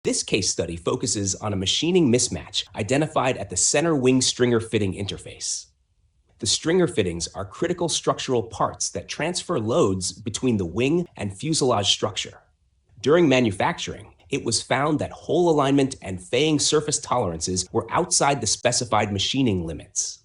This case study focuses on a machining mismatch identified at the center wing stringer fitting interface. The stringer fittings are critical structural parts that transfer loads between the wing and fuselage structure. During manufacturing, it was found that hole alignment and faying surface tolerances were outside the specified machining limits.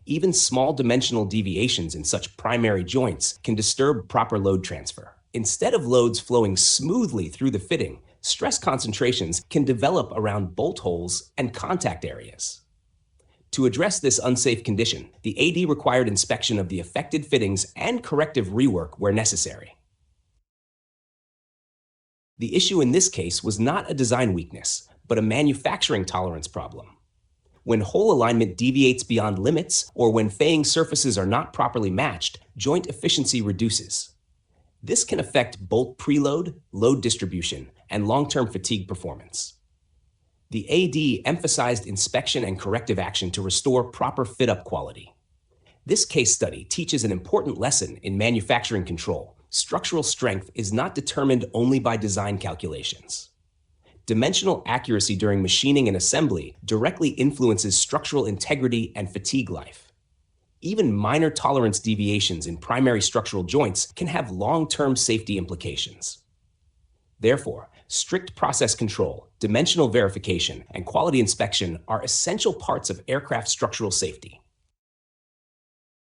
Even small dimensional deviations in such primary joints can disturb proper load transfer. Instead of loads flowing smoothly through the fitting, stress concentrations can develop around bolt holes and contact areas. To address this unsafe condition, the AD required inspection of the affected fittings and corrective rework where necessary. The issue in this case was not a design weakness, but a manufacturing tolerance problem. When hole alignment deviates beyond limits, or when faying surfaces are not properly matched, joint efficiency reduces. This can affect bolt preload, load distribution, and long-term fatigue performance. The AD emphasized inspection and corrective action to restore proper fit-up quality. This case study teaches an important lesson in manufacturing control. Structural strength is not determined only by design calculations. Dimensional accuracy during machining and assembly directly influences structural integrity and fatigue life. Even minor tolerance deviations in primary structural joints can have long-term safety implications. Therefore, strict process control, dimensional verification, and quality inspection are essential parts of aircraft structural safety.